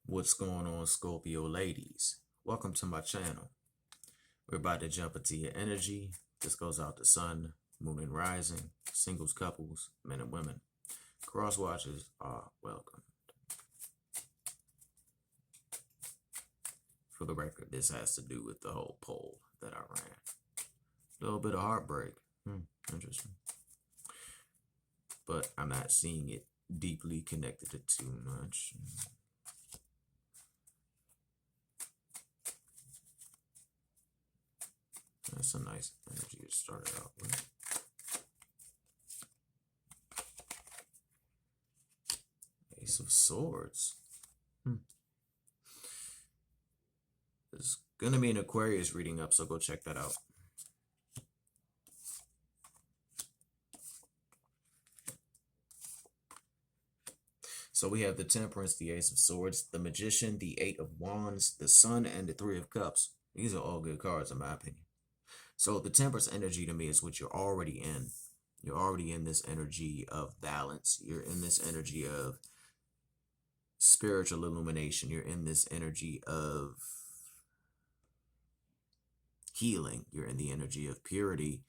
What's going on, Scorpio ladies? Welcome to my channel. We're about to jump into your energy. This goes out to sun, moon, and rising, singles, couples, men and women. Cross watchers are welcome. For the record, this has to do with the whole poll that I ran. A little bit of heartbreak. Interesting. But I'm not seeing it deeply connected to too much. That's a nice energy to start it out with. Ace of Swords. There's gonna be an Aquarius reading up, so go check that out. So we have the Temperance, the Ace of Swords, the Magician, the Eight of Wands, the Sun, and the Three of Cups. These are all good cards in my opinion. So the Temperance energy to me is what you're already in. You're already in this energy of balance. You're in this energy of spiritual illumination. You're in this energy of healing. You're in the energy of purity.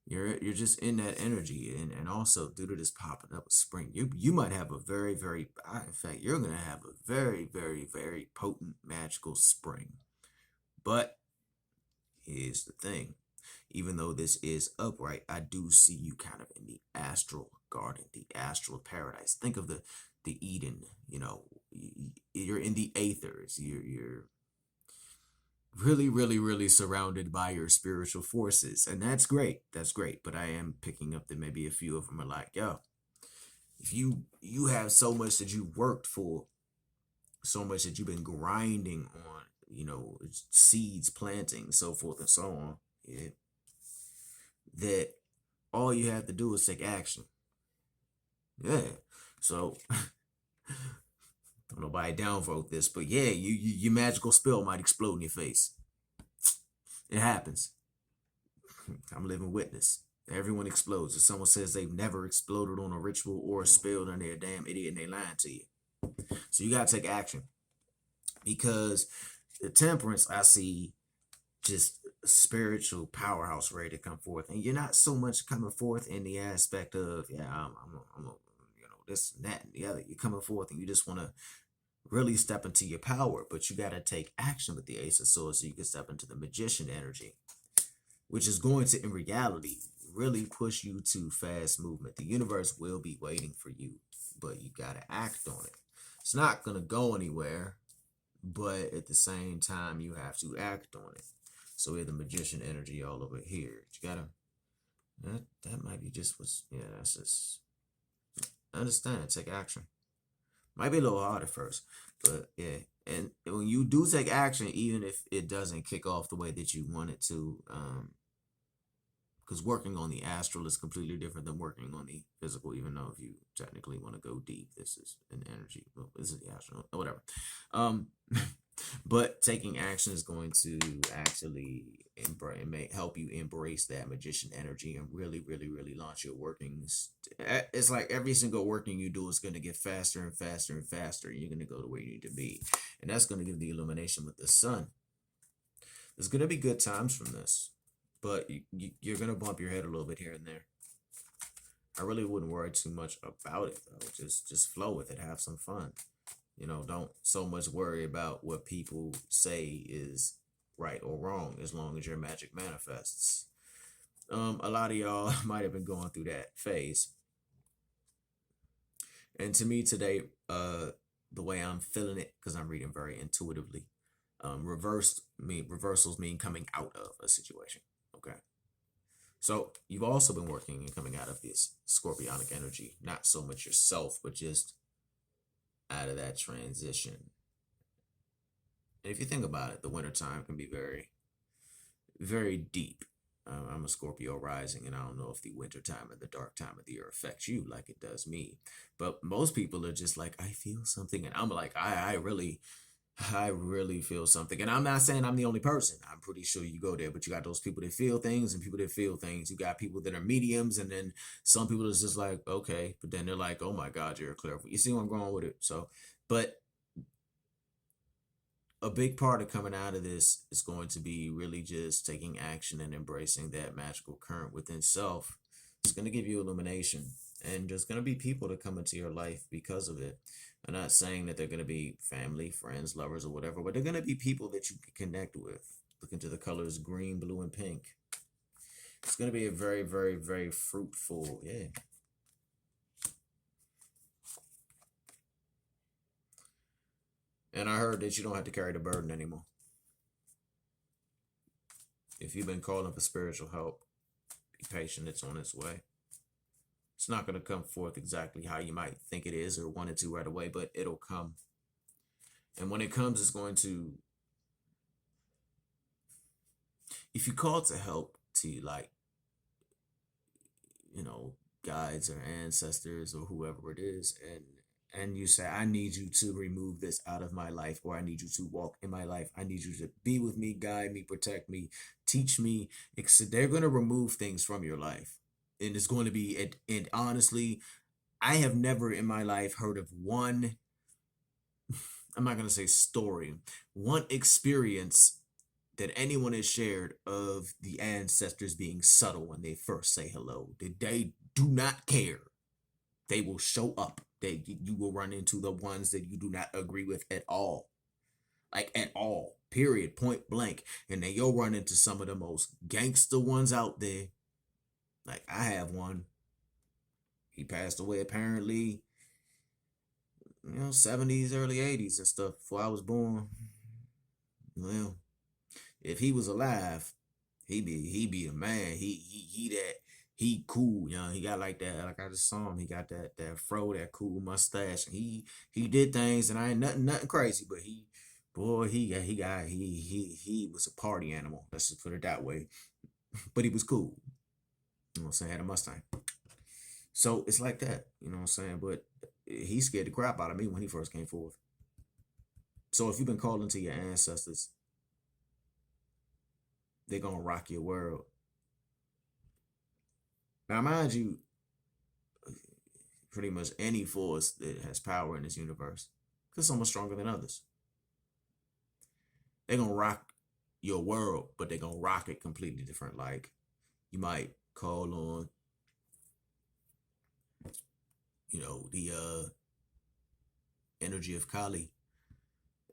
You're just in that energy, and also due to this popping up with spring, you might have a very in fact you're gonna have a very potent magical spring. But here's the thing, even though this is upright, I do see you kind of in the astral garden, the astral paradise. Think of the Eden. You know, you're in the aethers. You're really surrounded by your spiritual forces, and that's great. That's great. But I am picking up that maybe a few of them are like, yo, if you have so much that you worked for, so much that you've been grinding on, seeds planting, so forth and so on, yeah, that all you have to do is take action. Yeah. So don't nobody downvote this, but yeah, your magical spell might explode in your face. It happens. I'm a living witness. Everyone explodes. If someone says they've never exploded on a ritual or a spell, then they're a damn idiot and they lying to you. So you gotta take action. Because the Temperance, I see just a spiritual powerhouse ready to come forth. And you're not so much coming forth in the aspect of, yeah, I'm this and that and the other. You're coming forth and you just want to really step into your power, but you got to take action with the Ace of Swords so you can step into the Magician energy, which is going to, in reality, really push you to fast movement. The universe will be waiting for you, but you got to act on it. It's not going to go anywhere, but at the same time, you have to act on it. So we have the Magician energy all over here. You got to, that might be just what's, yeah, that's just, understand, take action. Might be a little hard at first, but yeah. And when you do take action, even if it doesn't kick off the way that you want it to, because working on the astral is completely different than working on the physical, even though if you technically want to go deep, this is an energy. Well, this is the astral, whatever. But taking action is going to actually help you embrace that magician energy and really launch your workings. It's like every single working you do is going to get faster and faster and faster. And you're going to go to where you need to be. And that's going to give the illumination with the sun. There's going to be good times from this, but you're going to bump your head a little bit here and there. I really wouldn't worry too much about it, though. Just flow with it. Have some fun. Don't so much worry about what people say is right or wrong, as long as your magic manifests. A lot of y'all might have been going through that phase. And to me today, the way I'm feeling it, because I'm reading very intuitively, reversals mean coming out of a situation. Okay. So you've also been working and coming out of this scorpionic energy, not so much yourself, but just out of that transition. And if you think about it, the wintertime can be very deep. I'm a Scorpio rising, and I don't know if the wintertime and the dark time of the year affects you like it does me. But most people are just like, I feel something. And I'm like, I really feel something. And I'm not saying I'm the only person. I'm pretty sure you go there, but you got those people that feel things and people that feel things. You got people that are mediums, and then some people is just like, okay, but then they're like, oh my God, you're a clairvoyant. You see where I'm going with it? So, but a big part of coming out of this is going to be really just taking action and embracing that magical current within self. It's going to give you illumination, and there's going to be people that come into your life because of it. I'm not saying that they're going to be family, friends, lovers, or whatever, but they're going to be people that you can connect with. Look into the colors green, blue, and pink. It's going to be a very, very, very fruitful, yeah. And I heard that you don't have to carry the burden anymore. If you've been calling for spiritual help, be patient, it's on its way. It's not going to come forth exactly how you might think it is or want it to right away, but it'll come. And when it comes, it's going to, if you call to help, to like, guides or ancestors or whoever it is, and you say, I need you to remove this out of my life, or I need you to walk in my life. I need you to be with me, guide me, protect me, teach me. They're going to remove things from your life. And it's going to be, and honestly, I have never in my life heard of one, I'm not going to say story, one experience that anyone has shared of the ancestors being subtle when they first say hello. That they do not care. They will show up. You will run into the ones that you do not agree with at all. Like at all. Period. Point blank. And then you'll run into some of the most gangster ones out there. Like I have one. He passed away apparently, 70s, early 80s and stuff before I was born. Well, if he was alive, he be a man. He cool, he got like that. Like I just saw him. He got that fro, that cool mustache. He did things, and I ain't nothing crazy, but he was a party animal. Let's just put it that way. But he was cool. You know what I'm saying? Had a Mustang. So it's like that. You know what I'm saying? But he scared the crap out of me when he first came forth. So if you've been calling to your ancestors, they're gonna rock your world. Now, mind you, pretty much any force that has power in this universe, because some are stronger than others, they're gonna rock your world, but they're gonna rock it completely different. Like you might call on, the energy of Kali,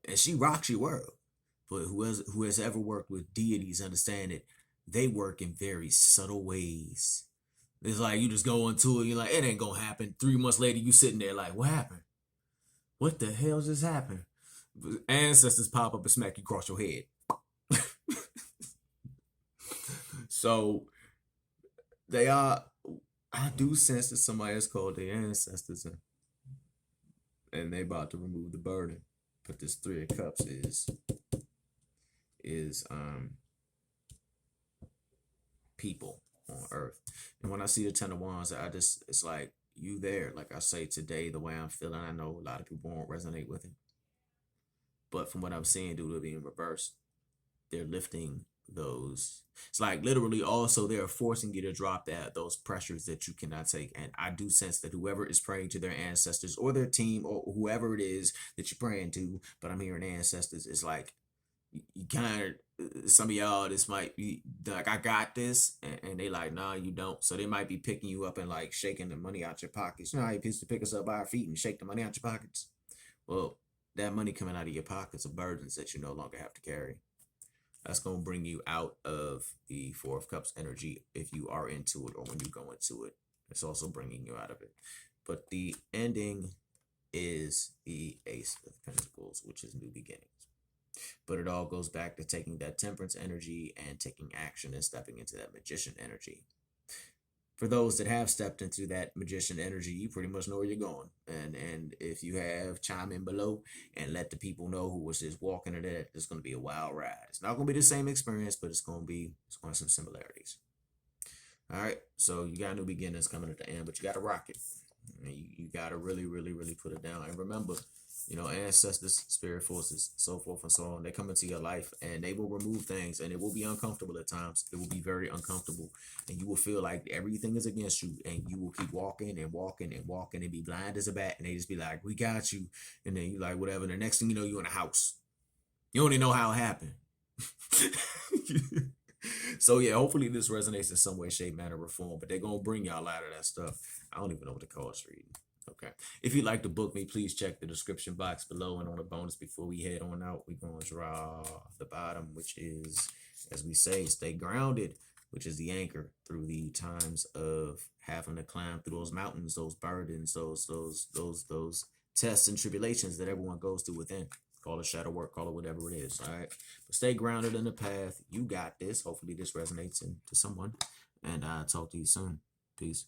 and she rocks your world. But who has ever worked with deities understand that they work in very subtle ways. It's like you just go into it, you're like, it ain't gonna happen. 3 months later, you sitting there like, what happened? What the hell just happened? Ancestors pop up and smack you across your head. So I do sense that somebody has called their ancestors and they about to remove the burden. But this 3 of Cups is people on earth. And when I see the 10 of Wands, it's like you there. Like I say today, the way I'm feeling, I know a lot of people won't resonate with it. But from what I'm seeing, due to being reversed, they're lifting those. It's like literally also they're forcing you to drop those pressures that you cannot take. And I do sense that whoever is praying to their ancestors or their team or whoever it is that you're praying to, but I'm hearing ancestors, it's like you kind of, some of y'all, this might be like, I got this, and they like, nah, you don't. So they might be picking you up and like shaking the money out your pockets. You know how you used to pick us up by our feet and shake the money out your pockets? Well, that money coming out of your pockets are burdens that you no longer have to carry. That's going to bring you out of the 4 of Cups energy if you are into it or when you go into it. It's also bringing you out of it. But the ending is the Ace of Pentacles, which is new beginnings. But it all goes back to taking that Temperance energy and taking action and stepping into that Magician energy. For those that have stepped into that Magician energy, you pretty much know where you're going. And if you have, chime in below and let the people know who was just walking into that. It's going to be a wild ride. It's not going to be the same experience, but it's going to have some similarities. All right, so you got new beginnings coming at the end, but you got to rock it. You got to really, really, really put it down. And remember, ancestors, spirit forces, so forth and so on, they come into your life and they will remove things, and it will be uncomfortable at times. It will be very uncomfortable, and you will feel like everything is against you, and you will keep walking and walking and walking and be blind as a bat, and they just be like, we got you. And then you like, whatever. And the next thing you know, you're in a house. You don't even know how it happened. So yeah, hopefully this resonates in some way, shape, manner, or form. But they're gonna bring y'all out of that stuff. I don't even know what to call us reading. Okay. If you'd like to book me, please check the description box below. And on a bonus before we head on out, we're gonna draw the bottom, which is, as we say, stay grounded, which is the anchor through the times of having to climb through those mountains, those burdens, those tests and tribulations that everyone goes through within. Call it shadow work, call it whatever it is. All right. But stay grounded in the path. You got this. Hopefully this resonates into someone. And I'll talk to you soon. Peace.